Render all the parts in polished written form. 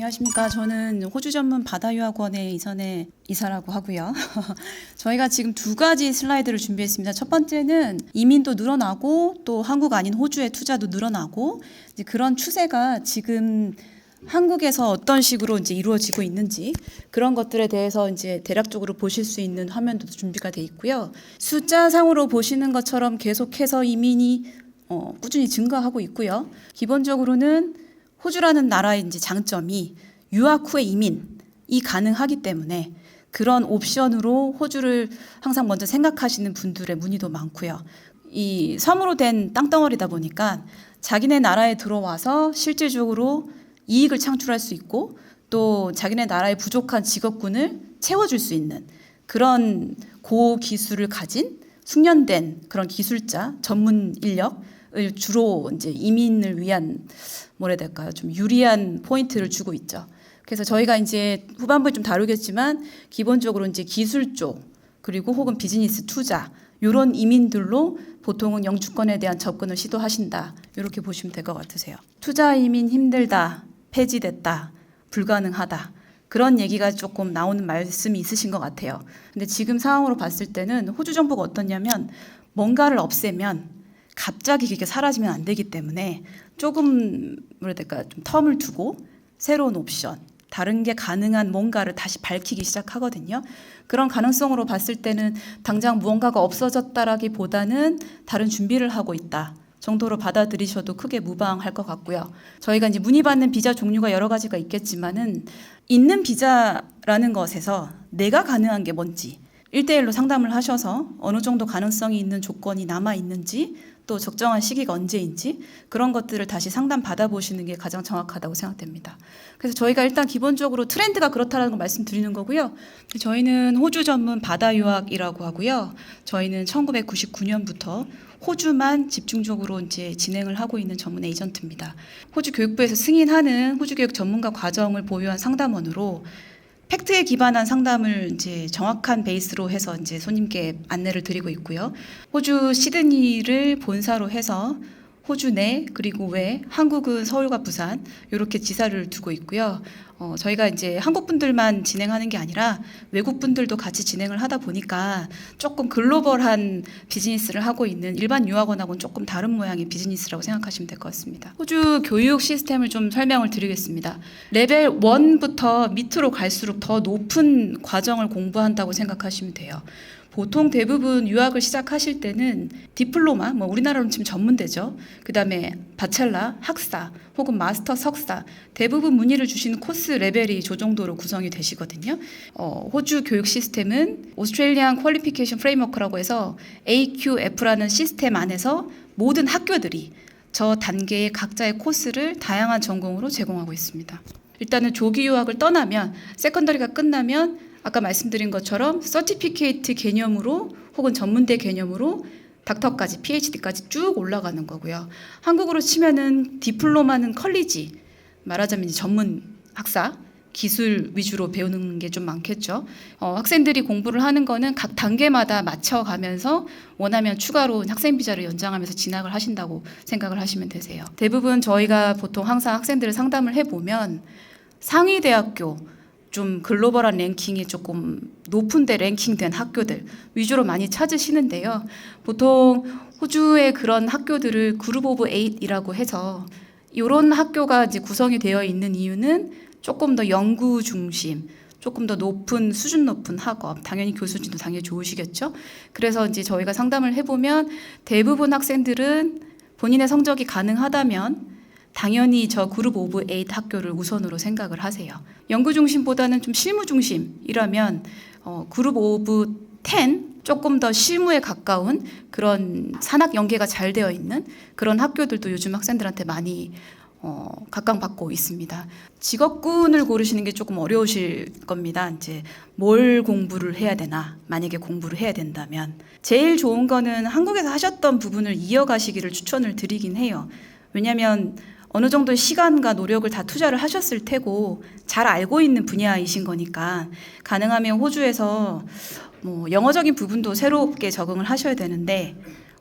안녕하십니까. 저는 호주 전문 바다유학원의 이선혜 이사라고 하고요. 저희가 지금 두 가지 슬라이드를 준비했습니다. 첫 번째는 이민도 늘어나고 또 한국 아닌 호주의 투자도 늘어나고 이제 그런 추세가 지금 한국에서 어떤 식으로 이제 이루어지고 있는지 그런 것들에 대해서 이제 대략적으로 보실 수 있는 화면도 준비가 돼 있고요. 숫자상으로 보시는 것처럼 계속해서 이민이 꾸준히 증가하고 있고요. 기본적으로는 호주라는 나라의 이제 장점이 유학 후의 이민이 가능하기 때문에 그런 옵션으로 호주를 항상 먼저 생각하시는 분들의 문의도 많고요. 이 섬으로 된 땅덩어리다 보니까 자기네 나라에 들어와서 실질적으로 이익을 창출할 수 있고 또 자기네 나라의 부족한 직업군을 채워줄 수 있는 그런 고기술을 가진 숙련된 그런 기술자, 전문 인력을 주로 이제 이민을 위한 뭐라 해야 될까요? 좀 유리한 포인트를 주고 있죠. 그래서 저희가 이제 후반부에 좀 다루겠지만 기본적으로 이제 기술 쪽 그리고 혹은 비즈니스 투자 이런 이민들로 보통은 영주권에 대한 접근을 시도하신다. 이렇게 보시면 될 것 같으세요. 투자 이민 힘들다, 폐지됐다, 불가능하다. 그런 얘기가 조금 나오는 말씀이 있으신 것 같아요. 근데 지금 상황으로 봤을 때는 호주 정부가 어떠냐면 뭔가를 없애면 갑자기 그게 사라지면 안 되기 때문에 조금 뭐라 해야 될까 좀 텀을 두고 새로운 옵션, 다른 게 가능한 뭔가를 다시 밝히기 시작하거든요. 그런 가능성으로 봤을 때는 당장 무언가가 없어졌다라기보다는 다른 준비를 하고 있다 정도로 받아들이셔도 크게 무방할 것 같고요. 저희가 이제 문의받는 비자 종류가 여러 가지가 있겠지만은 있는 비자라는 것에서 내가 가능한 게 뭔지 1대1로 상담을 하셔서 어느 정도 가능성이 있는 조건이 남아 있는지 또 적정한 시기가 언제인지 그런 것들을 다시 상담 받아보시는 게 가장 정확하다고 생각됩니다. 그래서 저희가 일단 기본적으로 트렌드가 그렇다라는 걸 말씀드리는 거고요. 저희는 호주 전문 바다 유학이라고 하고요. 저희는 1999년부터 호주만 집중적으로 이제 진행을 하고 있는 전문 에이전트입니다. 호주 교육부에서 승인하는 호주 교육 전문가 과정을 보유한 상담원으로 팩트에 기반한 상담을 이제 정확한 베이스로 해서 이제 손님께 안내를 드리고 있고요. 호주 시드니를 본사로 해서 호주 내 그리고 외 한국은 서울과 부산 이렇게 지사를 두고 있고요. 저희가 이제 한국 분들만 진행하는 게 아니라 외국 분들도 같이 진행을 하다 보니까 조금 글로벌한 비즈니스를 하고 있는 일반 유학원하고는 조금 다른 모양의 비즈니스라고 생각하시면 될 것 같습니다. 호주 교육 시스템을 좀 설명을 드리겠습니다. 레벨 1부터 밑으로 갈수록 더 높은 과정을 공부한다고 생각하시면 돼요. 보통 대부분 유학을 시작하실 때는 디플로마, 뭐 우리나라로 치면 전문대죠. 그다음에 바첼라, 학사 혹은 마스터 석사 대부분 문의를 주시는 코스 레벨이 저 정도로 구성이 되시거든요. 호주 교육 시스템은 오스트레일리안 퀄리피케이션 프레임워크라고 해서 AQF라는 시스템 안에서 모든 학교들이 저 단계의 각자의 코스를 다양한 전공으로 제공하고 있습니다. 일단은 조기 유학을 떠나면 세컨더리가 끝나면 아까 말씀드린 것처럼 서티피케이트 개념으로 혹은 전문대 개념으로 닥터까지 PhD까지 쭉 올라가는 거고요. 한국으로 치면은 디플로마는 컬리지, 말하자면 이제 전문 학사, 기술 위주로 배우는 게 좀 많겠죠. 학생들이 공부를 하는 거는 각 단계마다 맞춰가면서 원하면 추가로 학생 비자를 연장하면서 진학을 하신다고 생각을 하시면 되세요. 대부분 저희가 보통 항상 학생들을 상담을 해보면 상위 대학교 좀 글로벌한 랭킹이 조금 높은데 랭킹된 학교들 위주로 많이 찾으시는데요. 보통 호주의 그런 학교들을 그룹 오브 8이라고 해서 이런 학교가 이제 구성이 되어 있는 이유는 조금 더 연구 중심, 조금 더 높은 수준 높은 학업, 당연히 교수진도 당연히 좋으시겠죠. 그래서 이제 저희가 상담을 해보면 대부분 학생들은 본인의 성적이 가능하다면 당연히 저 그룹 오브 8 학교를 우선으로 생각을 하세요. 연구 중심보다는 좀 실무 중심이라면 그룹 오브 10 조금 더 실무에 가까운 그런 산학 연계가 잘 되어 있는 그런 학교들도 요즘 학생들한테 많이 각광받고 있습니다. 직업군을 고르시는 게 조금 어려우실 겁니다. 이제 뭘 공부를 해야 되나 만약에 공부를 해야 된다면 제일 좋은 거는 한국에서 하셨던 부분을 이어가시기를 추천을 드리긴 해요. 왜냐하면 어느 정도 시간과 노력을 다 투자를 하셨을 테고 잘 알고 있는 분야이신 거니까 가능하면 호주에서 뭐 영어적인 부분도 새롭게 적응을 하셔야 되는데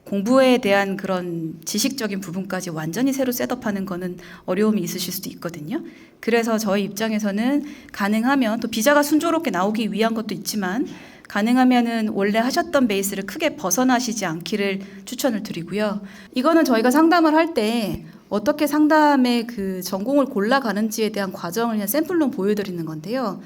공부에 대한 그런 지식적인 부분까지 완전히 새로 셋업하는 거는 어려움이 있으실 수도 있거든요. 그래서 저희 입장에서는 가능하면 또 비자가 순조롭게 나오기 위한 것도 있지만 가능하면은 원래 하셨던 베이스를 크게 벗어나시지 않기를 추천을 드리고요. 이거는 저희가 상담을 할 때 어떻게 상담의 그 전공을 골라가는지에 대한 과정을 그냥 샘플로 보여드리는 건데요.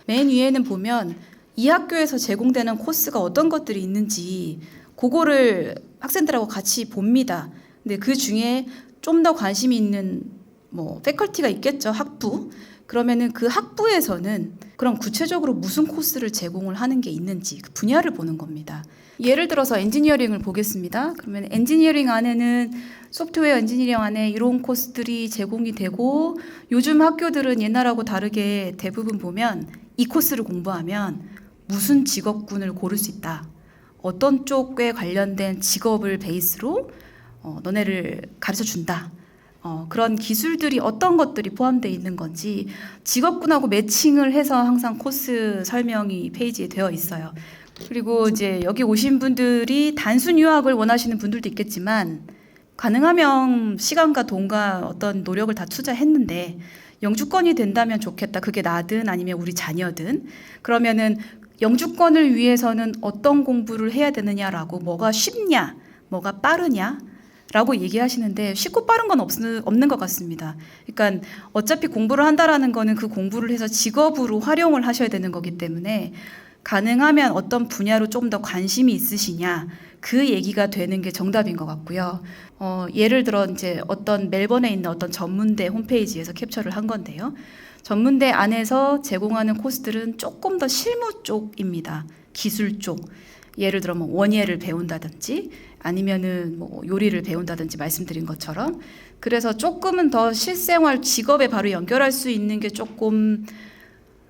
맨 위에는 보면 이 학교에서 제공되는 코스가 어떤 것들이 있는지 그거를 학생들하고 같이 봅니다. 근데 그 중에 좀 더 관심이 있는 뭐 패컬티가 있겠죠. 학부. 그러면은 그 학부에서는 그럼 구체적으로 무슨 코스를 제공을 하는 게 있는지 그 분야를 보는 겁니다. 예를 들어서 엔지니어링을 보겠습니다. 그러면 엔지니어링 안에는 소프트웨어 엔지니어링 안에 이런 코스들이 제공이 되고 요즘 학교들은 옛날하고 다르게 대부분 보면 이 코스를 공부하면 무슨 직업군을 고를 수 있다. 어떤 쪽에 관련된 직업을 베이스로 너네를 가르쳐 준다. 그런 기술들이 어떤 것들이 포함되어 있는 건지 직업군하고 매칭을 해서 항상 코스 설명이 페이지에 되어 있어요. 그리고 이제 여기 오신 분들이 단순 유학을 원하시는 분들도 있겠지만 가능하면 시간과 돈과 어떤 노력을 다 투자했는데 영주권이 된다면 좋겠다. 그게 나든 아니면 우리 자녀든. 그러면은 영주권을 위해서는 어떤 공부를 해야 되느냐라고 뭐가 쉽냐, 뭐가 빠르냐 라고 얘기하시는데 쉽고 빠른 건 없는 것 같습니다. 그러니까 어차피 공부를 한다라는 거는 그 공부를 해서 직업으로 활용을 하셔야 되는 거기 때문에 가능하면 어떤 분야로 좀 더 관심이 있으시냐 그 얘기가 되는 게 정답인 것 같고요. 예를 들어 이제 어떤 멜번에 있는 어떤 전문대 홈페이지에서 캡처를 한 건데요. 전문대 안에서 제공하는 코스들은 조금 더 실무 쪽입니다. 기술 쪽. 예를 들어 뭐 원예를 배운다든지 아니면은 뭐 요리를 배운다든지 말씀드린 것처럼 그래서 조금은 더 실생활 직업에 바로 연결할 수 있는 게 조금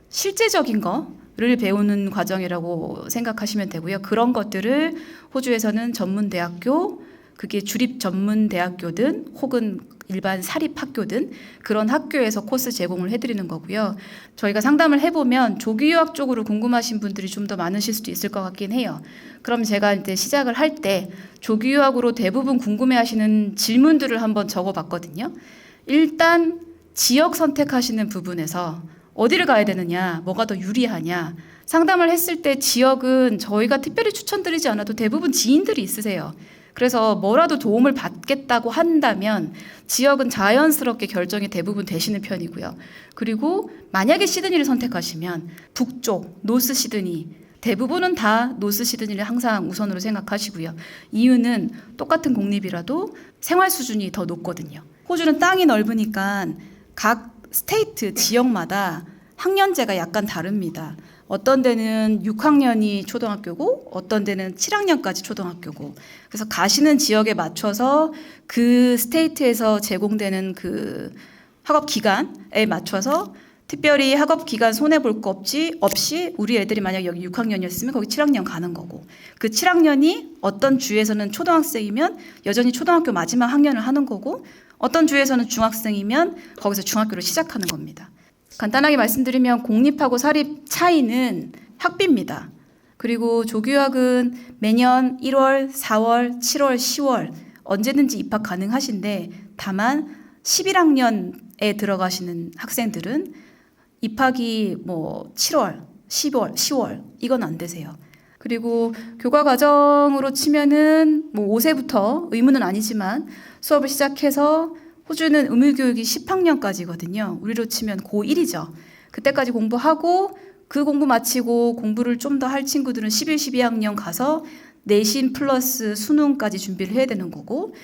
실제적인 거를 배우는 과정이라고 생각하시면 되고요. 그런 것들을 호주에서는 전문대학교, 그게 주립 전문대학교든 혹은 일반 사립학교든 그런 학교에서 코스 제공을 해드리는 거고요. 저희가 상담을 해보면 조기유학 쪽으로 궁금하신 분들이 좀 더 많으실 수도 있을 것 같긴 해요. 그럼 제가 이제 시작을 할 때 조기유학으로 대부분 궁금해하시는 질문들을 한번 적어봤거든요. 일단 지역 선택하시는 부분에서 어디를 가야 되느냐, 뭐가 더 유리하냐. 상담을 했을 때 지역은 저희가 특별히 추천드리지 않아도 대부분 지인들이 있으세요. 그래서 뭐라도 도움을 받겠다고 한다면 지역은 자연스럽게 결정이 대부분 되시는 편이고요. 그리고 만약에 시드니를 선택하시면 북쪽, 노스 시드니, 대부분은 다 노스 시드니를 항상 우선으로 생각하시고요. 이유는 똑같은 공립이라도 생활 수준이 더 높거든요. 호주는 땅이 넓으니까 각 스테이트, 지역마다 학년제가 약간 다릅니다. 어떤 데는 6학년이 초등학교고 어떤 데는 7학년까지 초등학교고 그래서 가시는 지역에 맞춰서 그 스테이트에서 제공되는 그 학업 기간에 맞춰서 특별히 학업 기간 손해볼 거 없이 우리 애들이 만약 여기 6학년이었으면 거기 7학년 가는 거고 그 7학년이 어떤 주에서는 초등학생이면 여전히 초등학교 마지막 학년을 하는 거고 어떤 주에서는 중학생이면 거기서 중학교를 시작하는 겁니다. 간단하게 말씀드리면 공립하고 사립 차이는 학비입니다. 그리고 조교학은 매년 1월, 4월, 7월, 10월 언제든지 입학 가능하신데 다만 11학년에 들어가시는 학생들은 입학이 뭐 7월, 10월 이건 안 되세요. 그리고 교과 과정으로 치면은 뭐 5세부터 의무는 아니지만 수업을 시작해서 호주는 의무교육이 10학년까지거든요. 우리로 치면 고1이죠. 그때까지 공부하고 그 공부 마치고 공부를 좀 더 할 친구들은 11, 12학년 가서 내신 플러스 수능까지 준비를 해야 되는 거고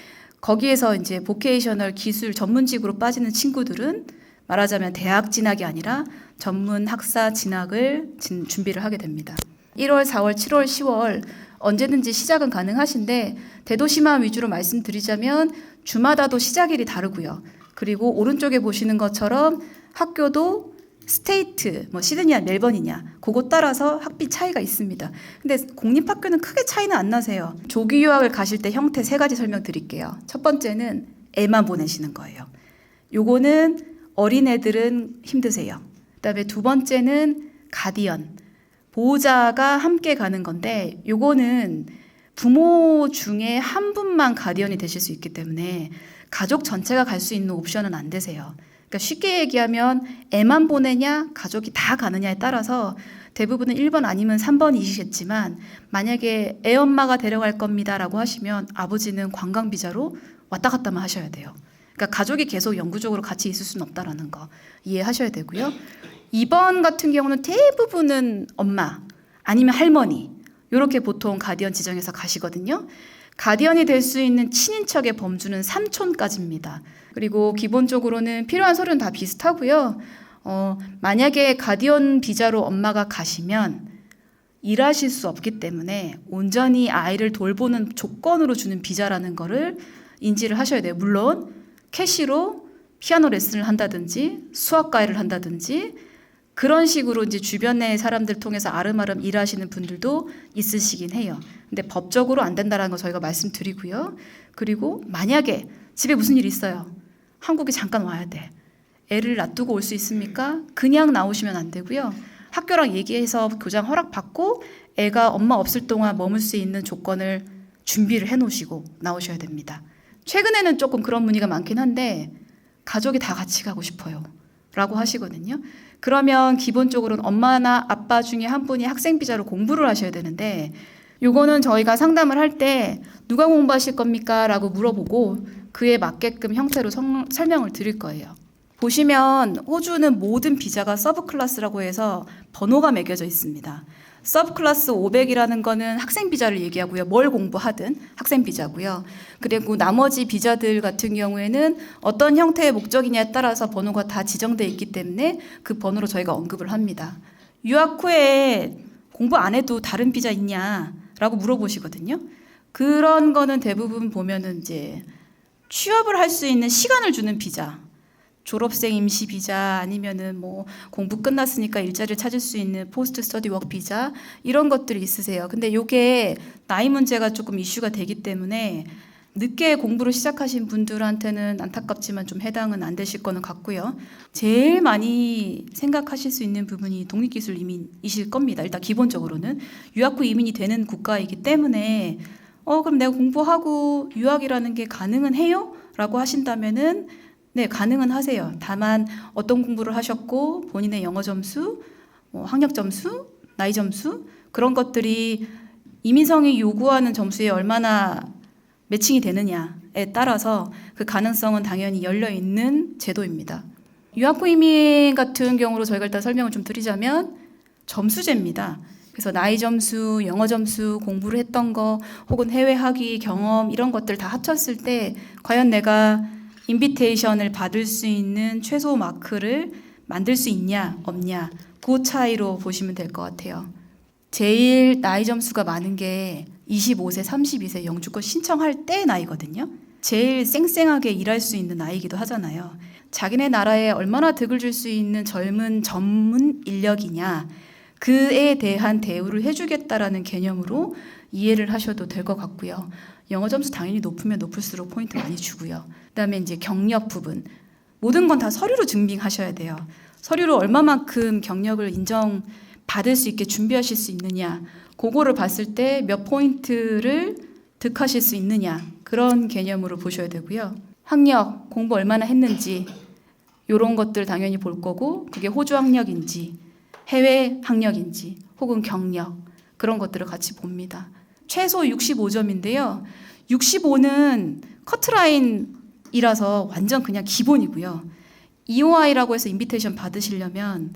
거기에서 이제 보케이셔널 기술 전문직으로 빠지는 친구들은 말하자면 대학 진학이 아니라 전문 학사 진학을 준비를 하게 됩니다. 1월, 4월, 7월, 10월 언제든지 시작은 가능하신데 대도시만 위주로 말씀드리자면 주마다도 시작일이 다르고요. 그리고 오른쪽에 보시는 것처럼 학교도 스테이트, 뭐 시드니냐 멜번이냐 그거 따라서 학비 차이가 있습니다. 근데 공립학교는 크게 차이는 안 나세요. 조기 유학을 가실 때 형태 3가지 설명드릴게요. 첫 번째는 애만 보내시는 거예요. 요거는 어린애들은 힘드세요. 그다음에 두 번째는 가디언, 보호자가 함께 가는 건데 요거는 부모 중에 한 분만 가디언이 되실 수 있기 때문에 가족 전체가 갈 수 있는 옵션은 안 되세요. 그러니까 쉽게 얘기하면 애만 보내냐 가족이 다 가느냐에 따라서 대부분은 1번 아니면 3번이시겠지만 만약에 애 엄마가 데려갈 겁니다라고 하시면 아버지는 관광비자로 왔다 갔다만 하셔야 돼요. 그러니까 가족이 계속 영구적으로 같이 있을 수는 없다라는 거 이해하셔야 되고요. 2번 같은 경우는 대부분은 엄마 아니면 할머니 이렇게 보통 가디언 지정해서 가시거든요. 가디언이 될 수 있는 친인척의 범주는 삼촌까지입니다. 그리고 기본적으로는 필요한 서류는 다 비슷하고요. 만약에 가디언 비자로 엄마가 가시면 일하실 수 없기 때문에 온전히 아이를 돌보는 조건으로 주는 비자라는 거를 인지를 하셔야 돼요. 물론 캐시로 피아노 레슨을 한다든지 수학 과외를 한다든지 그런 식으로 이제 주변의 사람들 통해서 아름아름 일하시는 분들도 있으시긴 해요. 근데 법적으로 안 된다라는 거 저희가 말씀드리고요. 그리고 만약에 집에 무슨 일이 있어요. 한국에 잠깐 와야 돼. 애를 놔두고 올 수 있습니까? 그냥 나오시면 안 되고요. 학교랑 얘기해서 교장 허락받고 애가 엄마 없을 동안 머물 수 있는 조건을 준비를 해놓으시고 나오셔야 됩니다. 최근에는 조금 그런 문의가 많긴 한데 가족이 다 같이 가고 싶어요 라고 하시거든요. 그러면 기본적으로는 엄마나 아빠 중에 한 분이 학생 비자로 공부를 하셔야 되는데 요거는 저희가 상담을 할 때 누가 공부하실 겁니까? 라고 물어보고 그에 맞게끔 형태로 설명을 드릴 거예요. 보시면 호주는 모든 비자가 서브 클래스라고 해서 번호가 매겨져 있습니다. 서브 클래스 500이라는 거는 학생 비자를 얘기하고요. 뭘 공부하든 학생 비자고요. 그리고 나머지 비자들 같은 경우에는 어떤 형태의 목적이냐에 따라서 번호가 다 지정되어 있기 때문에 그 번호로 저희가 언급을 합니다. 유학 후에 공부 안 해도 다른 비자 있냐라고 물어보시거든요. 그런 거는 대부분 보면은 이제 취업을 할 수 있는 시간을 주는 비자. 졸업생 임시 비자 아니면은 뭐 공부 끝났으니까 일자리를 찾을 수 있는 포스트 스터디 워크 비자 이런 것들이 있으세요. 근데 요게 나이 문제가 조금 이슈가 되기 때문에 늦게 공부를 시작하신 분들한테는 안타깝지만 좀 해당은 안 되실 거는 같고요. 제일 많이 생각하실 수 있는 부분이 독립기술 이민이실 겁니다. 일단 기본적으로는 유학 후 이민이 되는 국가이기 때문에 그럼 내가 공부하고 유학이라는 게 가능은 해요? 라고 하신다면은 네, 가능은 하세요. 다만 어떤 공부를 하셨고 본인의 영어 점수, 학력 점수, 나이 점수 그런 것들이 이민성이 요구하는 점수에 얼마나 매칭이 되느냐에 따라서 그 가능성은 당연히 열려 있는 제도입니다. 유학 후 이민 같은 경우로 저희가 일단 설명을 좀 드리자면 점수제입니다. 그래서 나이 점수, 영어 점수, 공부를 했던 거 혹은 해외 학위 경험 이런 것들 다 합쳤을 때 과연 내가 인비테이션을 받을 수 있는 최소 마크를 만들 수 있냐 없냐 그 차이로 보시면 될 것 같아요. 제일 나이 점수가 많은 게 25세, 32세 영주권 신청할 때 나이거든요. 제일 쌩쌩하게 일할 수 있는 나이기도 하잖아요. 자기네 나라에 얼마나 득을 줄 수 있는 젊은 전문 인력이냐 그에 대한 대우를 해주겠다라는 개념으로 이해를 하셔도 될 것 같고요. 영어 점수 당연히 높으면 높을수록 포인트 많이 주고요. 그다음에 이제 경력 부분 모든 건 다 서류로 증빙하셔야 돼요. 서류로 얼마만큼 경력을 인정받을 수 있게 준비하실 수 있느냐 그거를 봤을 때 몇 포인트를 득하실 수 있느냐 그런 개념으로 보셔야 되고요. 학력, 공부 얼마나 했는지 이런 것들 당연히 볼 거고 그게 호주 학력인지 해외 학력인지 혹은 경력 그런 것들을 같이 봅니다. 최소 65점인데요. 65는 커트라인이라서 완전 그냥 기본이고요. EOI라고 해서 인비테이션 받으시려면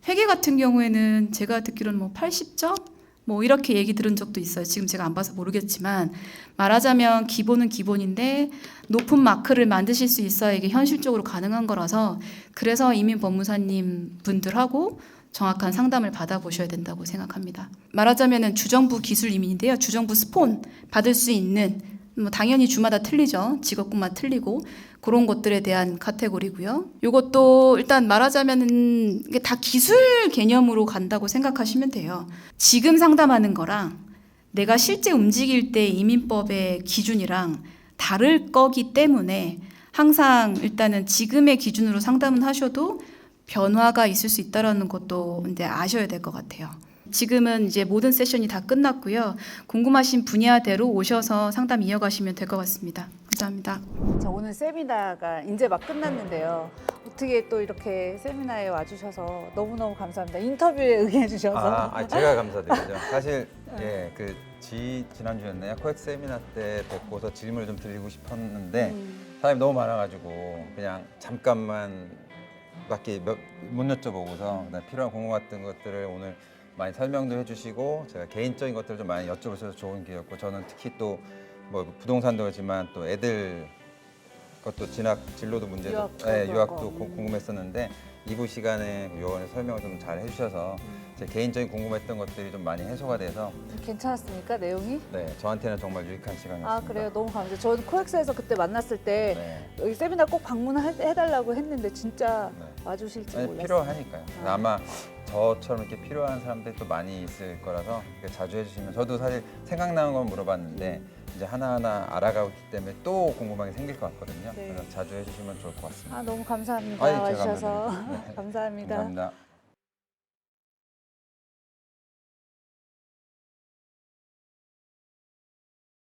회계 같은 경우에는 제가 듣기로는 뭐 80점? 뭐 이렇게 얘기 들은 적도 있어요. 지금 제가 안 봐서 모르겠지만 말하자면 기본은 기본인데 높은 마크를 만드실 수 있어야 이게 현실적으로 가능한 거라서 그래서 이민법무사님 분들하고 정확한 상담을 받아보셔야 된다고 생각합니다. 말하자면 주정부 기술 이민인데요. 주정부 스폰 받을 수 있는 뭐 당연히 주마다 틀리죠. 직업군만 틀리고 그런 것들에 대한 카테고리고요. 이것도 일단 말하자면 이게 다 기술 개념으로 간다고 생각하시면 돼요. 지금 상담하는 거랑 내가 실제 움직일 때 이민법의 기준이랑 다를 거기 때문에 항상 일단은 지금의 기준으로 상담은 하셔도 변화가 있을 수 있다는 것도 이제 아셔야 될 것 같아요. 지금은 이제 모든 세션이 다 끝났고요. 궁금하신 분야대로 오셔서 상담 이어가시면 될 것 같습니다. 감사합니다. 자, 오늘 세미나가 이제 막 끝났는데요. 어떻게 또 이렇게 세미나에 와주셔서 너무너무 감사합니다. 인터뷰에 응해 주셔서. 제가 감사드리죠. 사실 지난주였나요? 코엑스 세미나 때 뵙고서 질문을 좀 드리고 싶었는데 사람이 너무 많아가지고 그냥 잠깐만 밖에 못 여쭤보고서 필요한 공부 같은 것들을 오늘 많이 설명도 해주시고 제가 개인적인 것들을 좀 많이 여쭤보셔서 좋은 기회였고 저는 특히 또 뭐 부동산도 그렇지만 또 애들 것도 진로도 문제도 유학도 궁금했었는데 2부 시간에 요원의 설명을 좀 잘 해주셔서 제 개인적인 궁금했던 것들이 좀 많이 해소가 돼서 괜찮았습니까, 내용이? 네 저한테는 정말 유익한 시간이었습니다. 아, 그래요? 너무 감사해요. 저는 코엑스에서 그때 만났을 때 여기 세미나 꼭 방문해달라고 했는데 진짜 와주실지 몰랐어요. 필요하니까요. 아마 저처럼 이렇게 필요한 사람들이 또 많이 있을 거라서 자주 해주시면 저도 사실 생각나는 건 물어봤는데 이제 하나하나 알아가고 있기 때문에 또 궁금한 게 생길 것 같거든요. 그래서 자주 해주시면 좋을 것 같습니다. 너무 감사합니다. 제가 와주셔서. 감사드립니다. 감사합니다. 감사합니다.